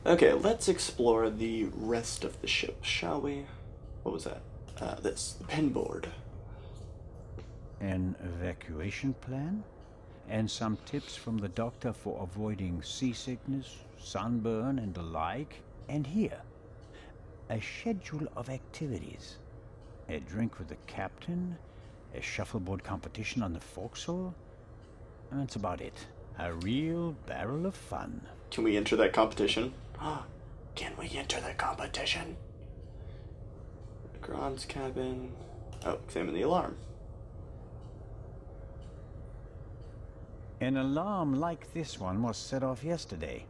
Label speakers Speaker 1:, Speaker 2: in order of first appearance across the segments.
Speaker 1: Okay, let's explore the rest of the ship, shall we? What was that? This, the pinboard.
Speaker 2: An evacuation plan? And some tips from the doctor for avoiding seasickness, sunburn, and the like. And here, a schedule of activities. A drink with the captain, a shuffleboard competition on the forecastle. That's about it. A real barrel of fun.
Speaker 1: Can we enter that competition? Can we enter that competition? Grant's cabin. Oh, examine the alarm.
Speaker 2: An alarm like this one was set off yesterday.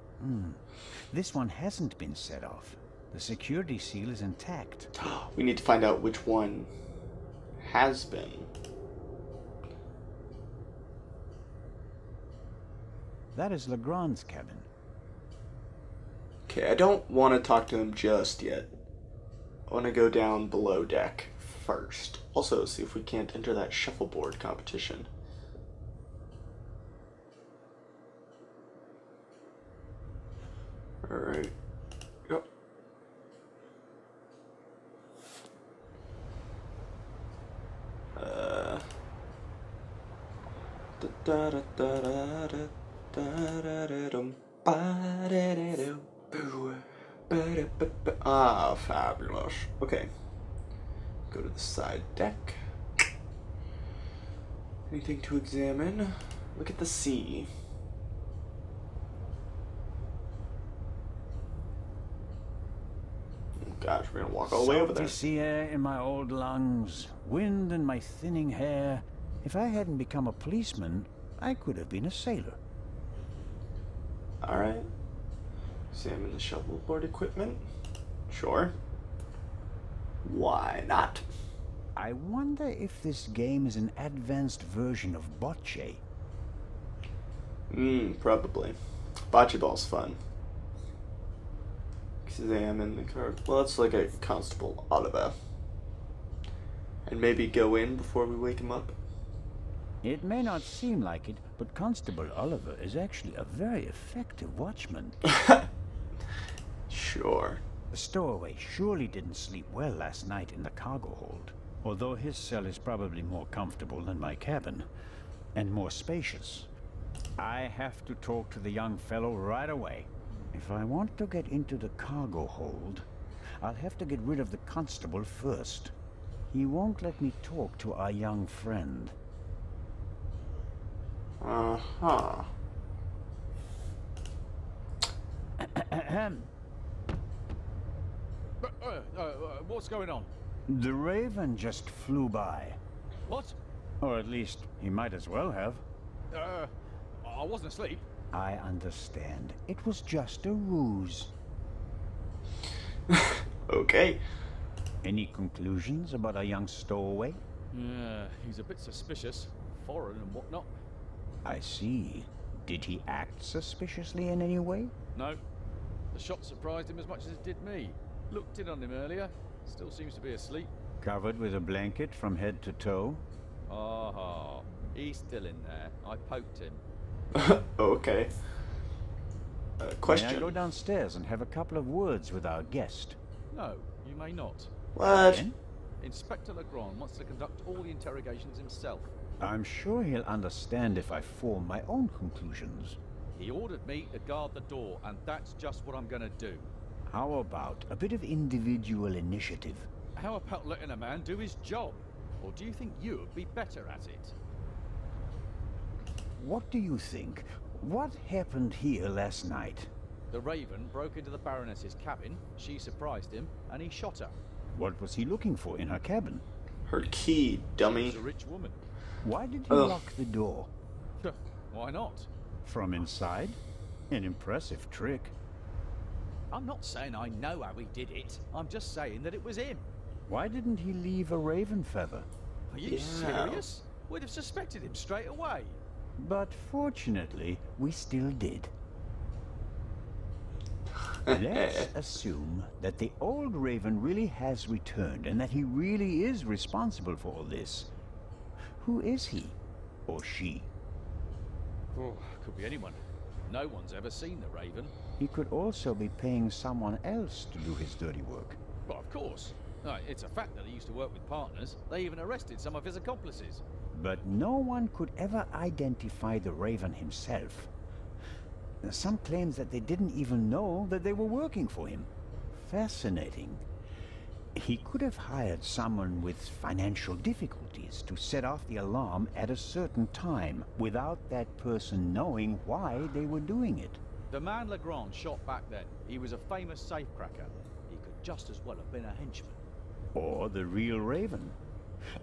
Speaker 2: This one hasn't been set off. The security seal is intact.
Speaker 1: We need to find out which one has been.
Speaker 2: That is Legrand's cabin.
Speaker 1: Okay, I don't want to talk to him just yet. I want to go down below deck first. Also, see if we can't enter that shuffleboard competition. Alright. Yep. Ah, fabulous. Okay. Go to the side deck. Anything to examine? Look at the sea. Gosh, we're gonna walk all the way over there.
Speaker 2: Salty sea air in my old lungs, wind in my thinning hair. If I hadn't become a policeman, I could have been a sailor.
Speaker 1: Alright. Examine the shuffleboard equipment. Sure. Why not?
Speaker 2: I wonder if this game is an advanced version of bocce.
Speaker 1: Probably. Bocce ball's fun. Examine the card. Well, let's look at Constable Oliver. And maybe go in before we wake him up.
Speaker 2: It may not seem like it, but Constable Oliver is actually a very effective watchman.
Speaker 1: Sure.
Speaker 2: The stowaway surely didn't sleep well last night in the cargo hold, although his cell is probably more comfortable than my cabin, and more spacious. I have to talk to the young fellow right away. If I want to get into the cargo hold, I'll have to get rid of the constable first. He won't let me talk to our young friend.
Speaker 1: Uh-huh.
Speaker 3: What's going on?
Speaker 2: The Raven just flew by.
Speaker 3: What?
Speaker 2: Or at least, he might as well have.
Speaker 3: I wasn't asleep.
Speaker 2: I understand. It was just a ruse.
Speaker 1: Okay.
Speaker 2: Any conclusions about our young stowaway?
Speaker 3: Yeah, he's a bit suspicious. Foreign and whatnot.
Speaker 2: I see. Did he act suspiciously in any way?
Speaker 3: No. The shot surprised him as much as it did me. Looked in on him earlier. Still seems to be asleep.
Speaker 2: Covered with a blanket from head to toe?
Speaker 3: Aha. He's still in there. I poked him.
Speaker 1: Okay. Question.
Speaker 2: May I go downstairs and have a couple of words with our guest?
Speaker 3: No, you may not.
Speaker 1: What?
Speaker 2: Again?
Speaker 3: Inspector Legrand wants to conduct all the interrogations himself.
Speaker 2: I'm sure he'll understand if I form my own conclusions.
Speaker 3: He ordered me to guard the door, and that's just what I'm gonna do.
Speaker 2: How about a bit of individual initiative?
Speaker 3: How about letting a man do his job? Or do you think you'd be better at it?
Speaker 2: What do you think? What happened here last night?
Speaker 3: The Raven broke into the Baroness's cabin, she surprised him, and he shot her.
Speaker 2: What was he looking for in her cabin?
Speaker 1: Her key, dummy.
Speaker 3: She's a rich woman.
Speaker 2: Why did he lock the door?
Speaker 3: Why not?
Speaker 2: From inside? An impressive trick.
Speaker 3: I'm not saying I know how he did it. I'm just saying that it was him.
Speaker 2: Why didn't he leave a raven feather?
Speaker 3: Are you
Speaker 1: Yeah.
Speaker 3: serious? We'd have suspected him straight away.
Speaker 2: But fortunately, we still did. Let's assume that the old raven really has returned and that he really is responsible for all this. Who is he? Or she?
Speaker 3: Oh, could be anyone. No one's ever seen the Raven.
Speaker 2: He could also be paying someone else to do his dirty work.
Speaker 3: Well, of course. No, it's a fact that he used to work with partners. They even arrested some of his accomplices.
Speaker 2: But no one could ever identify the Raven himself. Some claims that they didn't even know that they were working for him. Fascinating. He could have hired someone with financial difficulties to set off the alarm at a certain time without that person knowing why they were doing it.
Speaker 3: The man Legrand shot back then, he was a famous safecracker. He could just as well have been a henchman.
Speaker 2: Or the real Raven.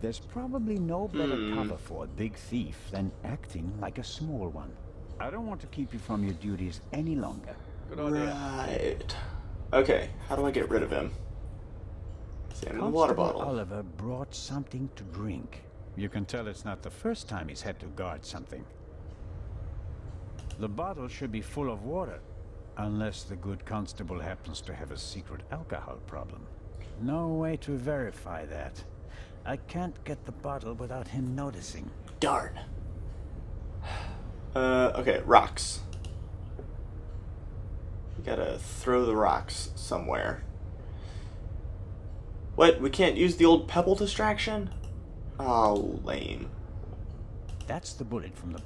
Speaker 2: There's probably no better cover for a big thief than acting like a small one. I don't want to keep you from your duties any longer.
Speaker 3: Good idea.
Speaker 1: Right. Okay, how do I get rid of him? Examine the water bottle.
Speaker 2: Oliver brought something to drink. You can tell it's not the first time he's had to guard something. The bottle should be full of water, unless the good constable happens to have a secret alcohol problem. No way to verify that. I can't get the bottle without him noticing.
Speaker 1: Darn. Okay, rocks. We gotta throw the rocks somewhere. What? We can't use the old pebble distraction? Oh, lame.
Speaker 2: That's the bullet from the...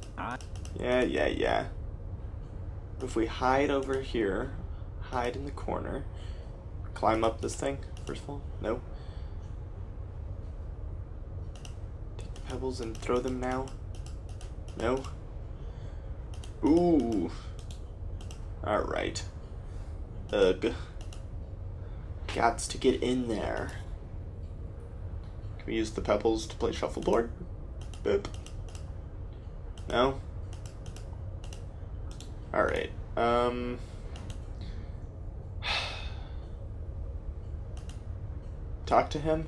Speaker 1: Yeah. If we hide over here, hide in the corner, climb up this thing, first of all? No. Take the pebbles and throw them now? No. Ooh. Alright. Ugh. Gots to get in there. Can we use the pebbles to play shuffleboard? Boop. No? Alright. Talk to him?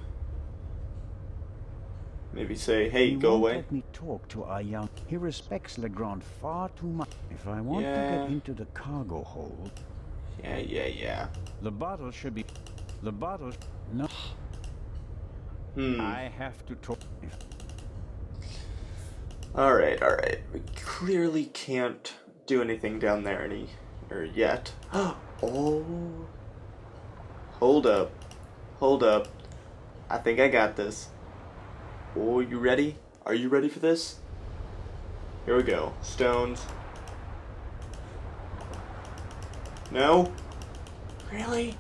Speaker 1: Maybe say, hey,
Speaker 2: He
Speaker 1: go
Speaker 2: won't
Speaker 1: away.
Speaker 2: let me talk to our young... He respects Legrand far too much. If I want to
Speaker 1: Yeah.
Speaker 2: get into the cargo hold...
Speaker 1: Yeah.
Speaker 2: The bottle should be... The bottle... No. I have to talk...
Speaker 1: Alright. We clearly can't do anything down there yet. Oh. Hold up. I think I got this. Oh, you ready? Are you ready for this? Here we go. Stones. No? Really?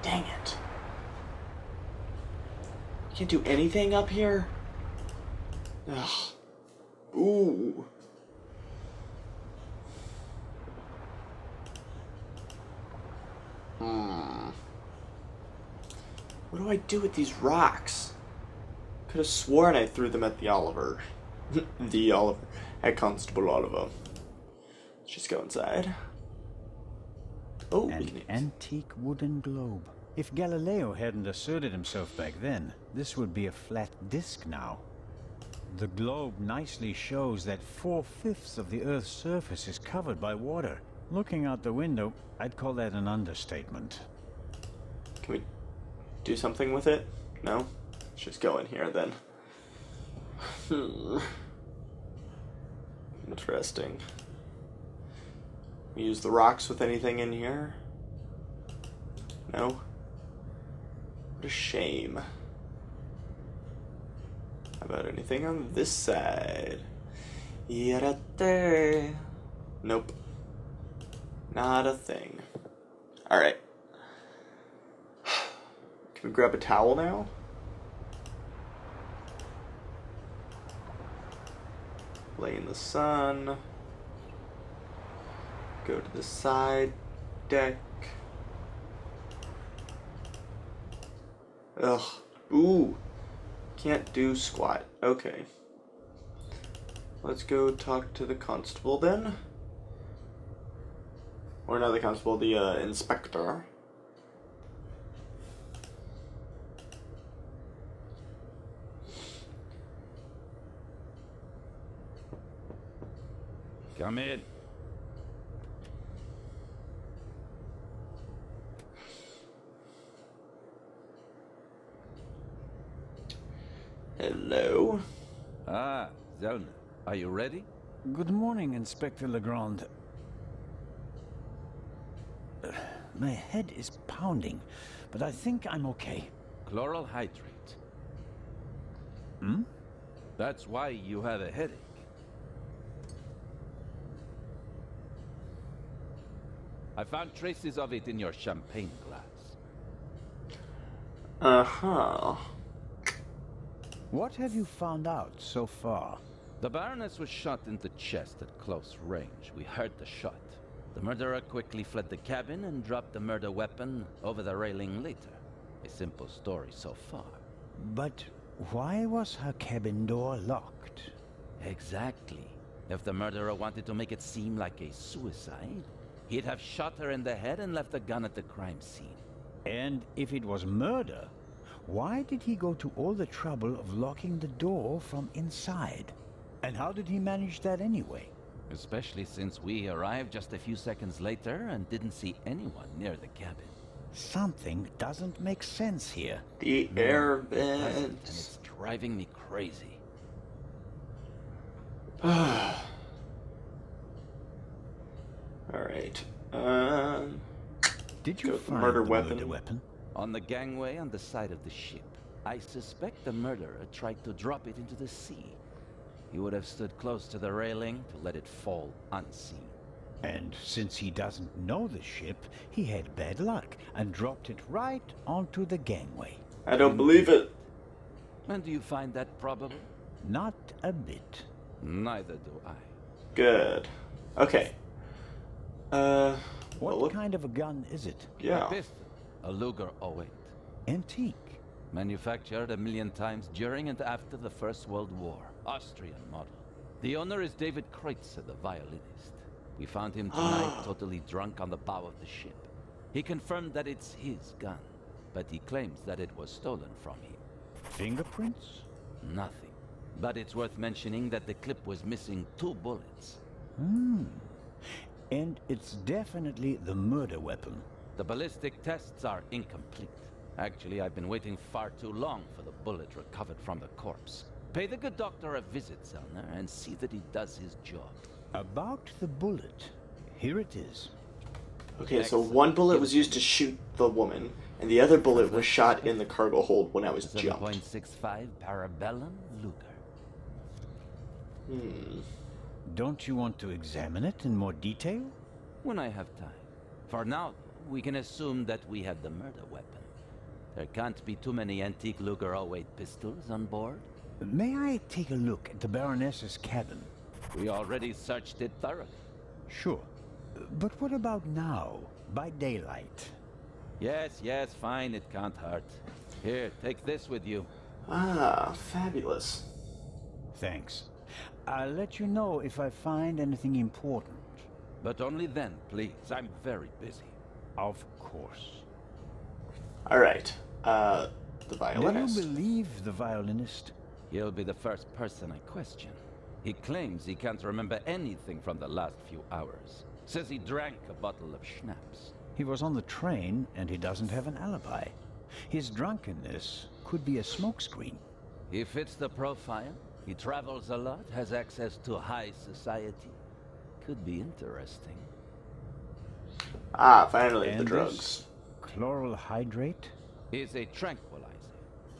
Speaker 1: Dang it. You can't do anything up here? Ugh. Ooh. What do I do with these rocks? Could have sworn I threw them at the Oliver. At Constable Oliver. Let's just go inside. Oh,
Speaker 2: An antique wooden globe. If Galileo hadn't asserted himself back then, this would be a flat disk now. The globe nicely shows that 4/5 of the Earth's surface is covered by water. Looking out the window, I'd call that an understatement.
Speaker 1: Can we do something with it? No? Let's just go in here then. Interesting. We use the rocks with anything in here? No? What a shame. How about anything on this side? Yarate. Nope. Not a thing. Alright. Can we grab a towel now? Lay in the sun. Go to the side deck. Ugh. Ooh. Can't do squat. Okay. Let's go talk to the constable then. Or not the constable, the inspector.
Speaker 4: Come in.
Speaker 1: Hello.
Speaker 4: Ah, Zona. Are you ready?
Speaker 2: Good morning, Inspector Legrand. My head is pounding, but I think I'm okay.
Speaker 4: Chloral hydrate.
Speaker 2: Hmm?
Speaker 4: That's why you have a headache. I found traces of it in your champagne glass.
Speaker 1: Uh-huh.
Speaker 2: What have you found out so far?
Speaker 4: The Baroness was shot in the chest at close range. We heard the shot. The murderer quickly fled the cabin and dropped the murder weapon over the railing later. A simple story so far.
Speaker 2: But why was her cabin door locked?
Speaker 4: Exactly. If the murderer wanted to make it seem like a suicide, he'd have shot her in the head and left the gun at the crime scene.
Speaker 2: And if it was murder, why did he go to all the trouble of locking the door from inside? And how did he manage that anyway?
Speaker 4: Especially since we arrived just a few seconds later and didn't see anyone near the cabin.
Speaker 2: Something doesn't make sense here.
Speaker 1: The air
Speaker 4: It doesn't, and
Speaker 1: vents.
Speaker 4: it's driving me crazy.
Speaker 1: Alright.
Speaker 2: Did you
Speaker 1: Go with the
Speaker 2: find
Speaker 1: murder
Speaker 2: the
Speaker 1: weapon.
Speaker 2: murder weapon?
Speaker 4: On the gangway on the side of the ship. I suspect the murderer tried to drop it into the sea. He would have stood close to the railing to let it fall unseen.
Speaker 2: And since he doesn't know the ship, he had bad luck and dropped it right onto the gangway.
Speaker 1: I don't believe it.
Speaker 4: And do you find that probable?
Speaker 2: Not a bit.
Speaker 4: Neither do I.
Speaker 1: Good. Okay.
Speaker 2: What
Speaker 1: look-
Speaker 2: kind of a gun is it?
Speaker 4: A
Speaker 1: Yeah.
Speaker 4: pistol. A Luger 08.
Speaker 2: Antique.
Speaker 4: Manufactured 1,000,000 times during and after the First World War. Austrian model. The owner is David Kreutzer, the violinist. We found him tonight totally drunk on the bow of the ship. He confirmed that it's his gun, but he claims that it was stolen from him.
Speaker 2: Fingerprints?
Speaker 4: Nothing. But it's worth mentioning that the clip was missing 2 bullets.
Speaker 2: And it's definitely the murder weapon.
Speaker 4: The ballistic tests are incomplete. Actually, I've been waiting far too long for the bullet recovered from the corpse. Pay the good doctor a visit, Zellner, and see that he does his job.
Speaker 2: About the bullet. Here it is.
Speaker 1: Okay, so one bullet was used to shoot the woman, and the other bullet was shot in the cargo hold when I was jumped.
Speaker 4: 7.65 Parabellum Luger.
Speaker 2: Don't you want to examine it in more detail?
Speaker 4: When I have time. For now, we can assume that we have the murder weapon. There can't be too many antique Luger 08 pistols on board.
Speaker 2: May I take a look at the Baroness's cabin?
Speaker 4: We already searched it thoroughly.
Speaker 2: Sure. But what about now, by daylight?
Speaker 4: Yes, fine, it can't hurt. Here, take this with you.
Speaker 1: Ah, fabulous.
Speaker 2: Thanks. I'll let you know if I find anything important.
Speaker 4: But only then, please. I'm very busy.
Speaker 2: Of course.
Speaker 1: Alright, the
Speaker 2: Do
Speaker 1: violinist.
Speaker 2: you believe the violinist?
Speaker 4: He'll be the first person I question. He claims he can't remember anything from the last few hours. Says he drank a bottle of schnapps.
Speaker 2: He was on the train and he doesn't have an alibi. His drunkenness could be a smokescreen.
Speaker 4: He fits the profile. He travels a lot, has access to high society. Could be interesting.
Speaker 1: Ah, finally, the
Speaker 2: And
Speaker 1: drugs.
Speaker 2: this chloral hydrate?
Speaker 4: Is a tranquilizer.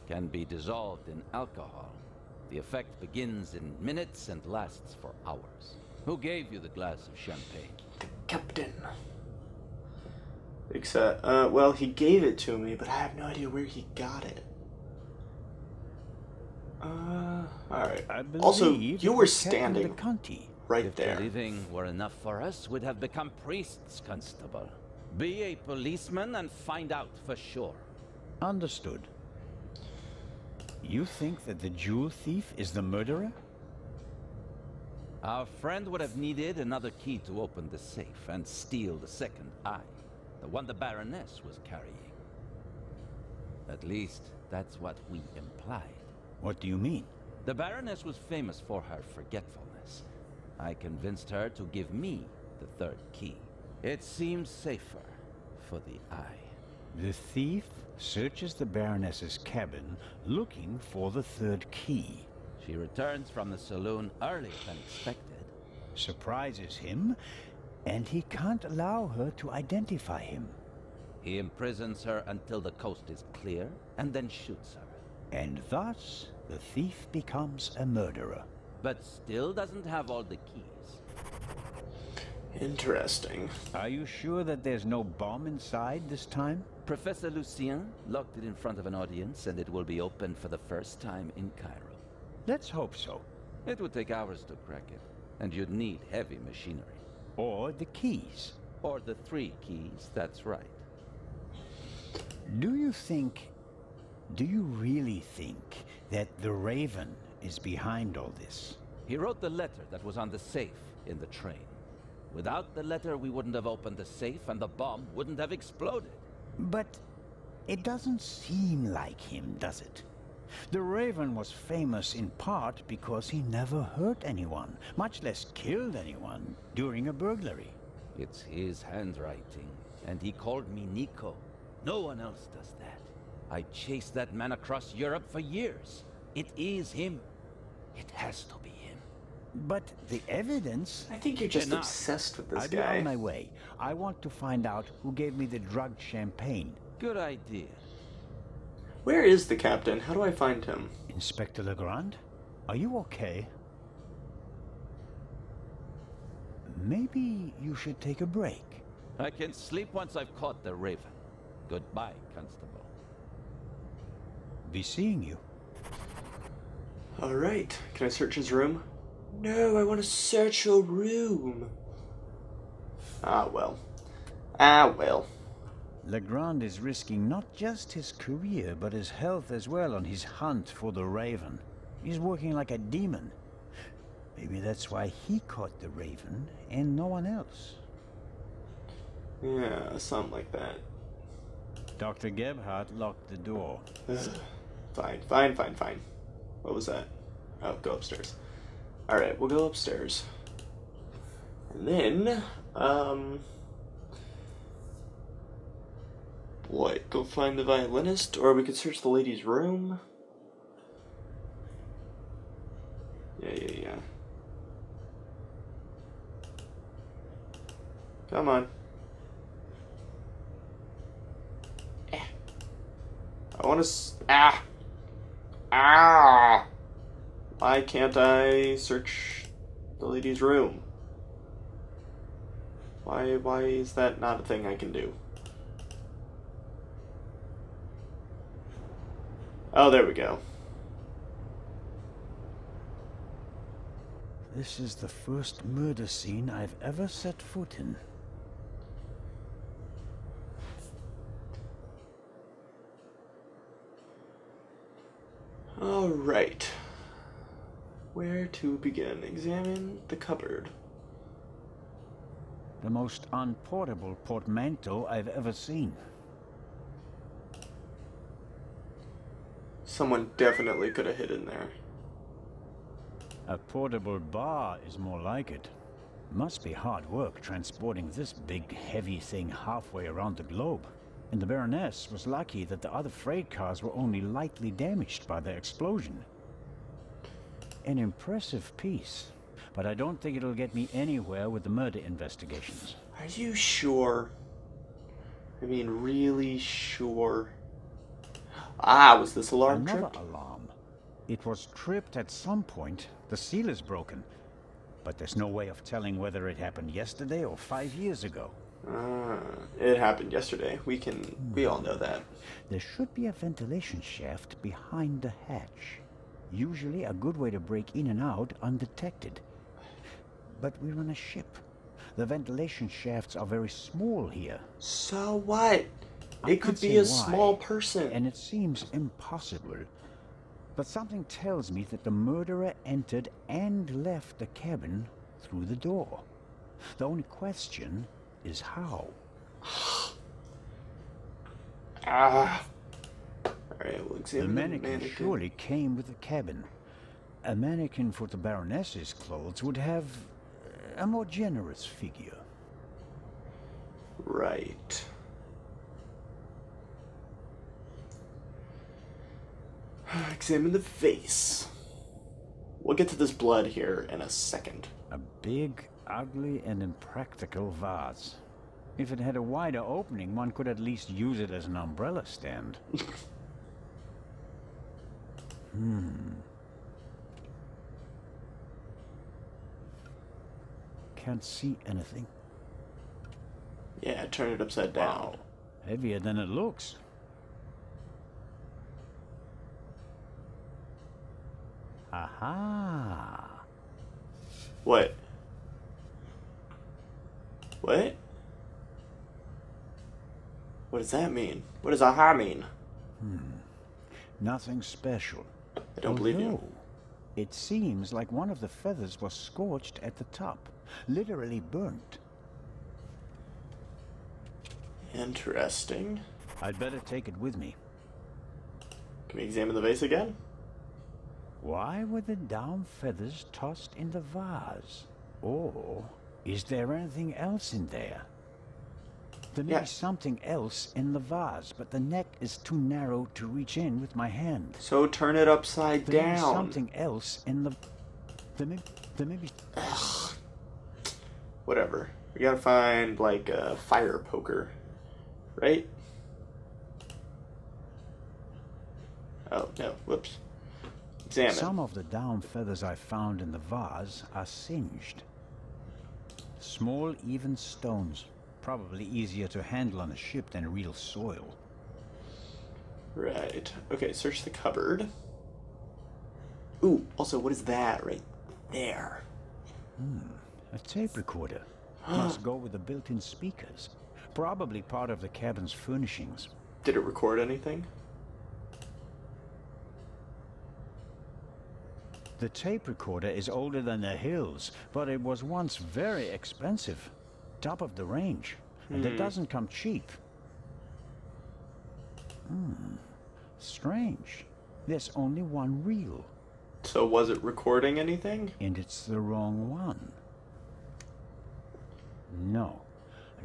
Speaker 4: Can be dissolved in alcohol. The effect begins in minutes and lasts for hours. Who gave you the glass of champagne?
Speaker 1: Captain. Except, well, he gave it to me, but I have no idea where he got it. Alright.
Speaker 2: I believe
Speaker 1: Also,
Speaker 2: it
Speaker 1: you were
Speaker 2: was Captain
Speaker 1: standing
Speaker 2: de Conti.
Speaker 1: right
Speaker 4: If
Speaker 1: there.
Speaker 4: the living were enough for us, we'd have become priests, Constable. Be a policeman and find out for sure.
Speaker 2: Understood. You think that the jewel thief is the murderer?
Speaker 4: Our friend would have needed another key to open the safe and steal the second eye, the one the Baroness was carrying. At least, that's what we implied.
Speaker 2: What do you mean?
Speaker 4: The Baroness was famous for her forgetfulness. I convinced her to give me the third key. It seems safer for the eye.
Speaker 2: The thief searches the Baroness's cabin looking for the third key.
Speaker 4: She returns from the saloon earlier than expected.
Speaker 2: Surprises him, and he can't allow her to identify him.
Speaker 4: He imprisons her until the coast is clear, and then shoots her.
Speaker 2: And thus, the thief becomes a murderer.
Speaker 4: But still doesn't have all the keys.
Speaker 1: Interesting.
Speaker 2: Are you sure that there's no bomb inside this time?
Speaker 4: Professor Lucien locked it in front of an audience, and it will be opened for the first time in Cairo.
Speaker 2: Let's hope so.
Speaker 4: It would take hours to crack it, and you'd need heavy machinery.
Speaker 2: Or the keys.
Speaker 4: Or the 3 keys, that's right.
Speaker 2: Do you really think that the Raven is behind all this?
Speaker 4: He wrote the letter that was on the safe in the train. Without the letter, we wouldn't have opened the safe, and the bomb wouldn't have exploded.
Speaker 2: But it doesn't seem like him, does it? The Raven was famous in part because he never hurt anyone, much less killed anyone, during a burglary.
Speaker 4: It's his handwriting, and he called me Nico. No one else does that. I chased that man across Europe for years. It is him. It has to be him.
Speaker 2: But the evidence...
Speaker 1: I think you're just
Speaker 4: Enough.
Speaker 1: obsessed with this
Speaker 2: I'll be
Speaker 1: guy.
Speaker 2: on my way. I want to find out who gave me the drugged champagne.
Speaker 4: Good idea.
Speaker 1: Where is the captain? How do I find him?
Speaker 2: Inspector Legrand? Are you okay? Maybe you should take a break.
Speaker 4: I can sleep once I've caught the Raven. Goodbye, Constable.
Speaker 2: Be seeing you.
Speaker 1: Alright. Can I search his room? No, I want to search your room. Ah, well. Ah, well.
Speaker 2: Legrand is risking not just his career, but his health as well on his hunt for the Raven. He's working like a demon. Maybe that's why he caught the Raven and no one else.
Speaker 1: Yeah, something like that.
Speaker 2: Dr. Gebhardt locked the door.
Speaker 1: Fine. What was that? Oh, go upstairs. Alright, we'll go upstairs. And then, what? Go find the violinist? Or we could search the lady's room? Yeah. Come on. I want to... Why can't I search the lady's room? Why is that not a thing I can do? Oh, there we go.
Speaker 2: This is the first murder scene I've ever set foot in.
Speaker 1: Alright. Where to begin? Examine the cupboard.
Speaker 2: The most unportable portmanteau I've ever seen.
Speaker 1: Someone definitely could have hid in there.
Speaker 2: A portable bar is more like it. Must be hard work transporting this big, heavy thing halfway around the globe. And the Baroness was lucky that the other freight cars were only lightly damaged by the explosion. An impressive piece, but I don't think it'll get me anywhere with the murder investigations.
Speaker 1: Are you sure? I mean, really sure? Ah, was this alarm
Speaker 2: Another
Speaker 1: tripped?
Speaker 2: alarm. It was tripped at some point. The seal is broken. But there's no way of telling whether it happened yesterday or 5 years ago.
Speaker 1: It happened yesterday. We all know that.
Speaker 2: There should be a ventilation shaft behind the hatch. Usually a good way to break in and out undetected. But we're on a ship. The ventilation shafts are very small here.
Speaker 1: So what?
Speaker 2: I
Speaker 1: It could
Speaker 2: can't
Speaker 1: be
Speaker 2: say
Speaker 1: a
Speaker 2: why,
Speaker 1: small person.
Speaker 2: and it seems impossible. But something tells me that the murderer entered and left the cabin through the door. The only question is how.
Speaker 1: Alright, we'll
Speaker 2: The
Speaker 1: examine
Speaker 2: mannequin surely came with the cabin. A mannequin for the Baroness's clothes would have a more generous figure.
Speaker 1: Right. Examine the face. We'll get to this blood here in a second.
Speaker 2: A big, ugly, and impractical vase. If it had a wider opening, one could at least use it as an umbrella stand. Can't see anything.
Speaker 1: Yeah, turn it upside down.
Speaker 2: Wow. Heavier than it looks. Aha!
Speaker 1: What? What? What does that mean? What does aha mean?
Speaker 2: Nothing special.
Speaker 1: I don't believe you.
Speaker 2: Although, it seems like one of the feathers was scorched at the top. Literally burnt.
Speaker 1: Interesting.
Speaker 2: I'd better take it with me.
Speaker 1: Can we examine the vase again?
Speaker 2: Why were the down feathers tossed in the vase? Or is there anything else in there? There may be something else in the vase, but the neck is too narrow to reach in with my hand.
Speaker 1: So turn it upside
Speaker 2: There may be
Speaker 1: down.
Speaker 2: something else in the... There may be...
Speaker 1: Whatever. We gotta find, like, a fire poker. Right? Oh, no. Whoops. Examine.
Speaker 2: Some of the down feathers I found in the vase are singed. Small, even stones. Probably easier to handle on a ship than real soil.
Speaker 1: Right. Okay, search the cupboard. Ooh, also, what is that right there?
Speaker 2: A tape recorder. Must go with the built-in speakers. Probably part of the cabin's furnishings.
Speaker 1: Did it record anything?
Speaker 2: The tape recorder is older than the hills, but it was once very expensive. Top of the range. And it doesn't come cheap. Strange. There's only one reel.
Speaker 1: So was it recording anything?
Speaker 2: And it's the wrong one. No.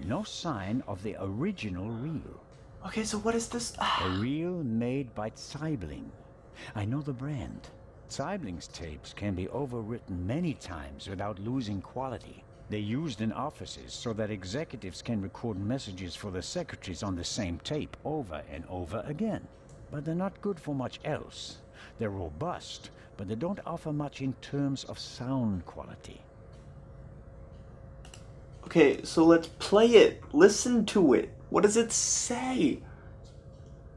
Speaker 2: No sign of the original reel.
Speaker 1: Okay, so what is this?
Speaker 2: A reel made by Zeibling. I know the brand. Zeibling's tapes can be overwritten many times without losing quality. They're used in offices so that executives can record messages for the secretaries on the same tape over and over again. But they're not good for much else. They're robust, but they don't offer much in terms of sound quality.
Speaker 1: Okay, so let's play it. Listen to it. What does it say?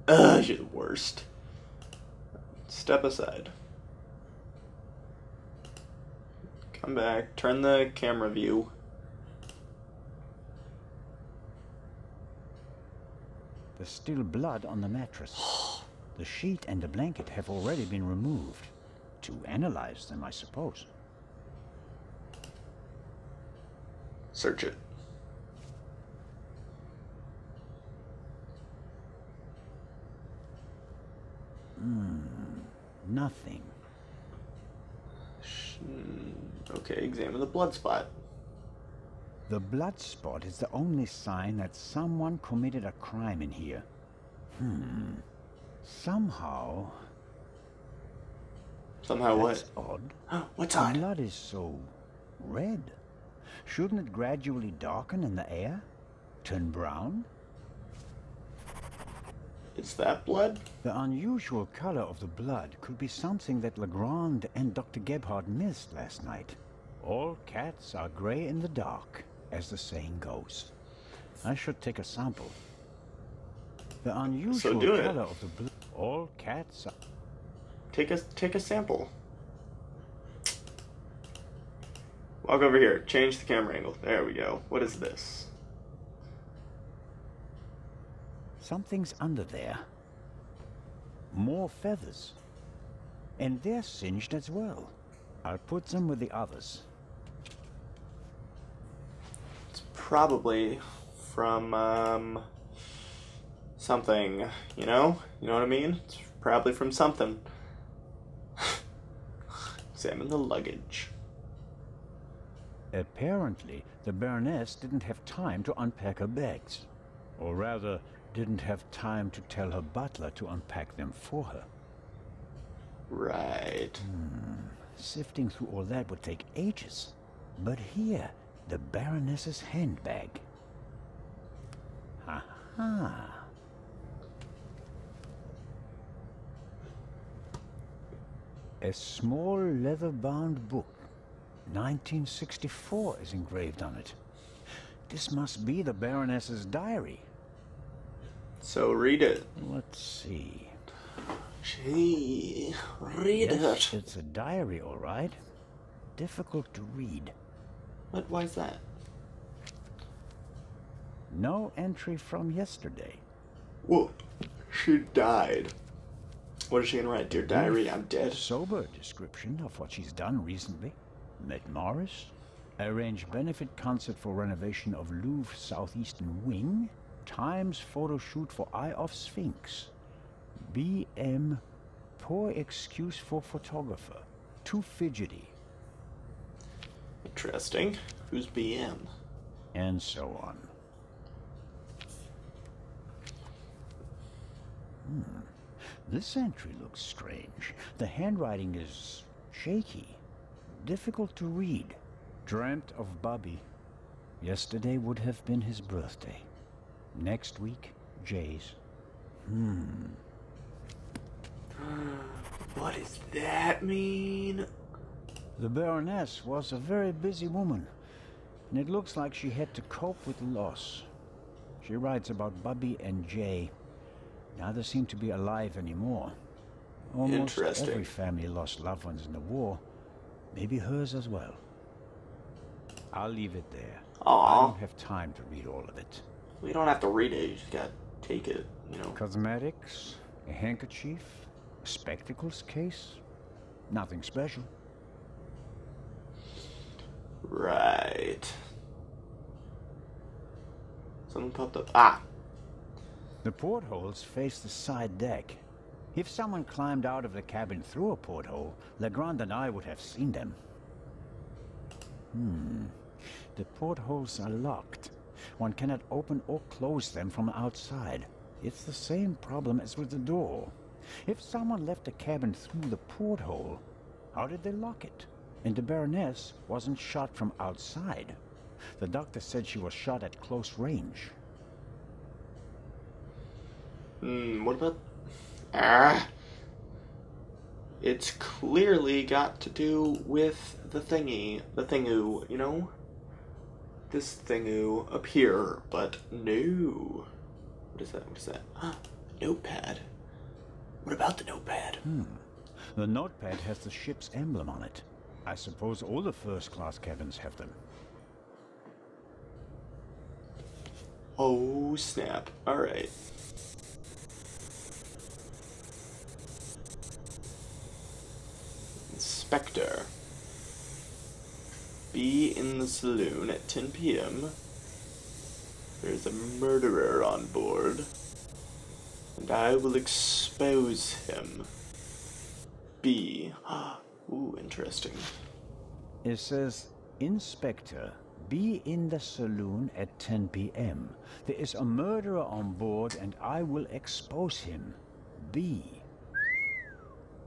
Speaker 1: Ugh, you're the worst. Step aside. Come back. Turn the camera view.
Speaker 2: There's still blood on the mattress. The sheet and the blanket have already been removed. To analyze them, I suppose.
Speaker 1: Search it.
Speaker 2: Nothing.
Speaker 1: Okay, examine the blood spot.
Speaker 2: The blood spot is the only sign that someone committed a crime in here. Somehow...
Speaker 1: Somehow what?
Speaker 2: That's odd.
Speaker 1: What's
Speaker 2: The
Speaker 1: on?
Speaker 2: blood is so red. Shouldn't it gradually darken in the air? Turn brown?
Speaker 1: Is that blood?
Speaker 2: The unusual color of the blood could be something that Legrand and Dr. Gebhardt missed last night. All cats are gray in the dark, as the saying goes. I should take a sample. The unusual
Speaker 1: do it.
Speaker 2: color of the blood. All cats are...
Speaker 1: Take a sample. Walk over here. Change the camera angle. There we go. What is this?
Speaker 2: Something's under there. More feathers. And they're singed as well. I'll put them with the others.
Speaker 1: It's probably from something, you know? You know what I mean? It's probably from something. Examine the luggage.
Speaker 2: Apparently, the Baroness didn't have time to unpack her bags. Or rather, didn't have time to tell her butler to unpack them for her.
Speaker 1: Right.
Speaker 2: Sifting through all that would take ages. But here, the Baroness's handbag. Ah. A small leather-bound book. 1964 is engraved on it. This must be the Baroness's diary.
Speaker 1: So read it.
Speaker 2: Let's see.
Speaker 1: Gee, read
Speaker 2: Yes,
Speaker 1: it.
Speaker 2: it's a diary, all right. Difficult to read.
Speaker 1: What? Why is that?
Speaker 2: No entry from yesterday.
Speaker 1: Well, she died. What is she gonna write? Dear diary, I'm dead.
Speaker 2: Sober description of what she's done recently. Met Morris. Arranged benefit concert for renovation of Louvre Southeastern Wing. Times photo shoot for Eye of Sphinx. BM, poor excuse for photographer. Too fidgety.
Speaker 1: Interesting. Who's BM?
Speaker 2: And so on. This entry looks strange. The handwriting is shaky. Difficult to read. Dreamt of Bobby. Yesterday would have been his birthday. Next week, Jay's.
Speaker 1: What does that mean?
Speaker 2: The Baroness was a very busy woman, and it looks like she had to cope with loss. She writes about Bubby and Jay. Neither seem to be alive anymore. Almost
Speaker 1: Interesting.
Speaker 2: every family lost loved ones in the war. Maybe hers as well. I'll leave it there. I
Speaker 1: Aw.
Speaker 2: don't have time to read all of it.
Speaker 1: We don't have to read it. You just gotta take it, you know.
Speaker 2: Cosmetics, a handkerchief, a spectacles case. Nothing special.
Speaker 1: Right. Something popped up. Ah.
Speaker 2: The portholes face the side deck. If someone climbed out of the cabin through a porthole, Legrand and I would have seen them. The portholes are locked. One cannot open or close them from outside. It's the same problem as with the door. If someone left the cabin through the porthole, how did they lock it? And the Baroness wasn't shot from outside. The doctor said she was shot at close range.
Speaker 1: What about... Ah. It's clearly got to do with the thingy. The thingu, you know? This thingu up here, but no. What is that? What is that? Notepad. What about the notepad?
Speaker 2: The notepad has the ship's emblem on it. I suppose all the first-class cabins have them.
Speaker 1: Oh, snap. Alright. Inspector. Be in the saloon at 10 p.m. There's a murderer on board, and I will expose him. B. Ooh, interesting.
Speaker 2: It says, Inspector, be in the saloon at 10 p.m. There is a murderer on board and I will expose him. B.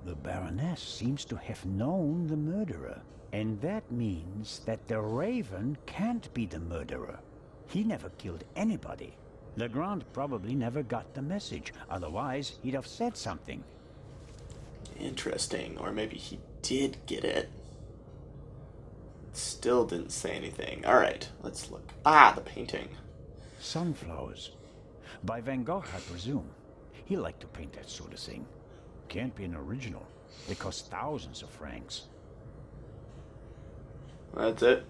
Speaker 2: The Baroness seems to have known the murderer. And that means that the Raven can't be the murderer. He never killed anybody. Legrand probably never got the message. Otherwise, he'd have said something.
Speaker 1: Interesting. Or maybe he did get it. Still didn't say anything. Alright, let's look. Ah, the painting.
Speaker 2: Sunflowers. By Van Gogh, I presume. He liked to paint that sort of thing. Can't be an original. They cost thousands of francs.
Speaker 1: That's it.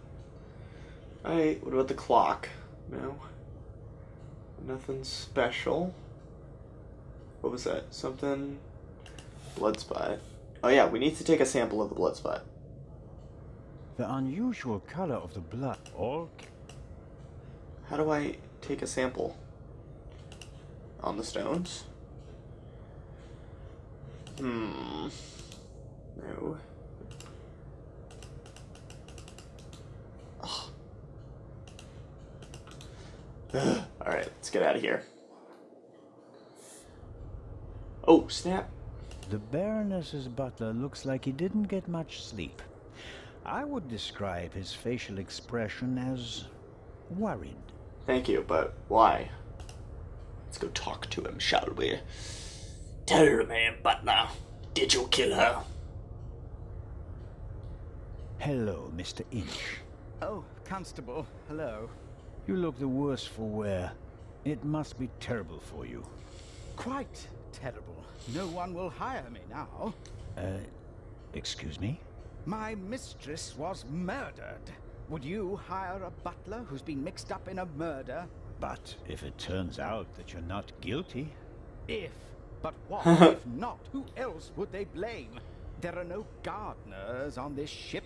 Speaker 1: Alright, what about the clock? No? Nothing special. What was that? Something... Blood spot. Oh yeah, we need to take a sample of the blood spot.
Speaker 2: The unusual color of the blood. All...
Speaker 1: How do I take a sample? On the stones? No. Alright, let's get out of here. Oh, snap.
Speaker 2: The Baroness's butler looks like he didn't get much sleep. I would describe his facial expression as worried.
Speaker 1: Thank you, but why? Let's go talk to him, shall we? Tell me, butler, did you kill her?
Speaker 2: Hello, Mr. Inch.
Speaker 5: Oh, Constable, hello.
Speaker 2: You look the worse for wear. It must be terrible for you.
Speaker 5: Quite terrible. No one will hire me now.
Speaker 2: Excuse me?
Speaker 5: My mistress was murdered. Would you hire a butler who's been mixed up in a murder?
Speaker 2: But if it turns out that you're not guilty...
Speaker 5: If. But what if not? Who else would they blame? There are no gardeners on this ship.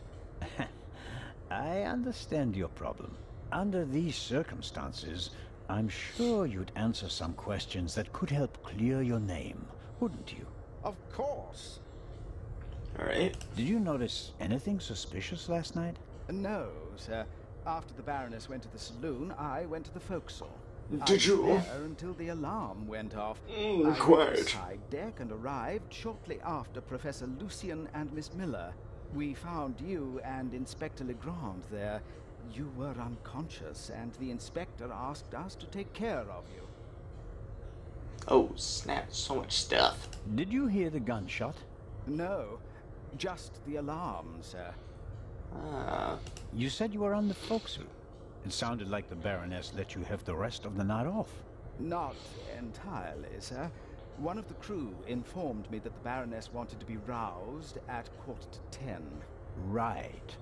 Speaker 2: I understand your problem. Under these circumstances, I'm sure you'd answer some questions that could help clear your name, wouldn't you?
Speaker 5: Of course.
Speaker 1: Alright.
Speaker 2: Did you notice anything suspicious last night?
Speaker 5: No, sir. After the Baroness went to the saloon, I went to the forecastle.
Speaker 1: Did you?
Speaker 5: I was there until the alarm went off. I went to the
Speaker 1: Quiet.
Speaker 5: side deck and arrived shortly after Professor Lucien and Miss Miller. We found you and Inspector Legrand there. You were unconscious, and the inspector asked us to take care of you.
Speaker 1: Oh, snap, so much stuff.
Speaker 2: Did you hear the gunshot?
Speaker 5: No, just the alarm, sir.
Speaker 1: Ah.
Speaker 2: You said you were on the forecastle. It sounded like the Baroness let you have the rest of the night off.
Speaker 5: Not entirely, sir. One of the crew informed me that the Baroness wanted to be roused at 10:15.
Speaker 2: Right.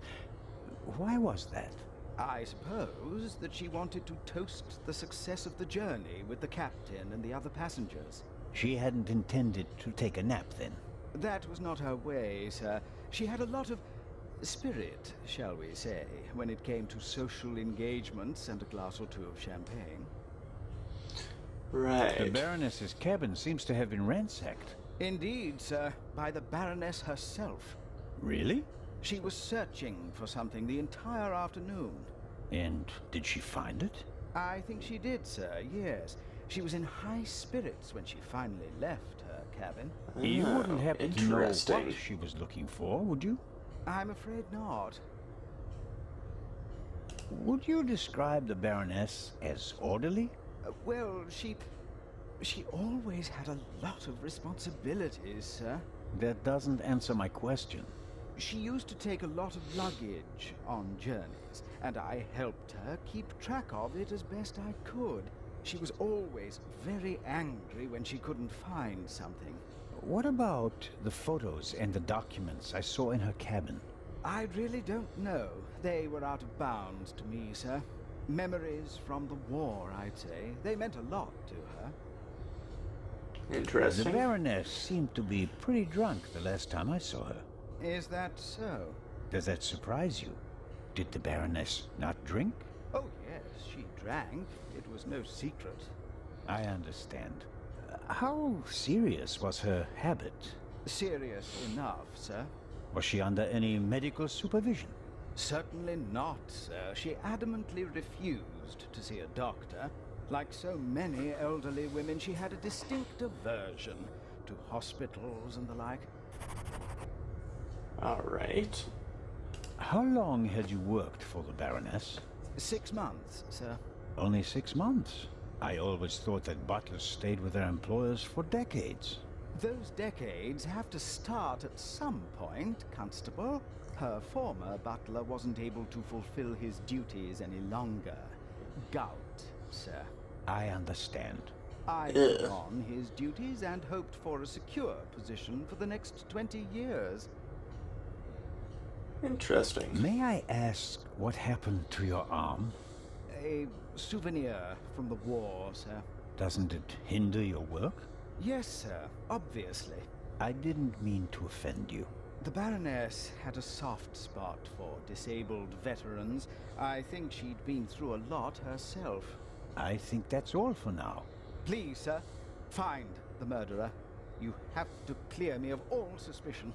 Speaker 2: Why was that?
Speaker 5: I suppose that she wanted to toast the success of the journey with the captain and the other passengers.
Speaker 2: She hadn't intended to take a nap then.
Speaker 5: That was not her way, sir. She had a lot of spirit, shall we say, when it came to social engagements and a glass or two of champagne.
Speaker 1: Right.
Speaker 2: The Baroness's cabin seems to have been ransacked.
Speaker 5: Indeed, sir, by the Baroness herself.
Speaker 2: Really?
Speaker 5: She was searching for something the entire afternoon.
Speaker 2: And did she find it?
Speaker 5: I think she did, sir, yes. She was in high spirits when she finally left her cabin.
Speaker 2: You wouldn't happen to know what
Speaker 1: interesting.
Speaker 2: she was looking for, would you?
Speaker 5: I'm afraid not.
Speaker 2: Would you describe the Baroness as orderly?
Speaker 5: Well, she always had a lot of responsibilities, sir.
Speaker 2: That doesn't answer my question.
Speaker 5: She used to take a lot of luggage on journeys, and I helped her keep track of it as best I could. She was always very angry when she couldn't find something.
Speaker 2: What about the photos and the documents I saw in her cabin?
Speaker 5: I really don't know. They were out of bounds to me, sir. Memories from the war, I'd say. They meant a lot to her.
Speaker 2: The
Speaker 1: Interesting.
Speaker 2: Baroness seemed to be pretty drunk the last time I saw her.
Speaker 5: Is that so?
Speaker 2: Does that surprise you? Did the Baroness not drink?
Speaker 5: Oh, yes, she drank. It was no secret.
Speaker 2: I understand. How serious was her habit?
Speaker 5: Serious enough, sir.
Speaker 2: Was she under any medical supervision?
Speaker 5: Certainly not, sir. She adamantly refused to see a doctor. Like so many elderly women, she had a distinct aversion to hospitals and the like.
Speaker 1: Alright.
Speaker 2: How long had you worked for the Baroness?
Speaker 5: 6 months, sir.
Speaker 2: Only 6 months. I always thought that butlers stayed with their employers for decades.
Speaker 5: Those decades have to start at some point, Constable. Her former butler wasn't able to fulfill his duties any longer. Gout, sir.
Speaker 2: I understand.
Speaker 5: I took on his duties and hoped for a secure position for the next 20 years.
Speaker 1: Interesting.
Speaker 2: May I ask what happened to your arm?
Speaker 5: A souvenir from the war, sir.
Speaker 2: Doesn't it hinder your work?
Speaker 5: Yes, sir, obviously.
Speaker 2: I didn't mean to offend you.
Speaker 5: The Baroness had a soft spot for disabled veterans. I think she'd been through a lot herself.
Speaker 2: I think that's all for now.
Speaker 5: Please, sir, find the murderer. You have to clear me of all suspicion.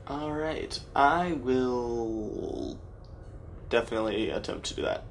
Speaker 1: Alright. I will definitely attempt to do that.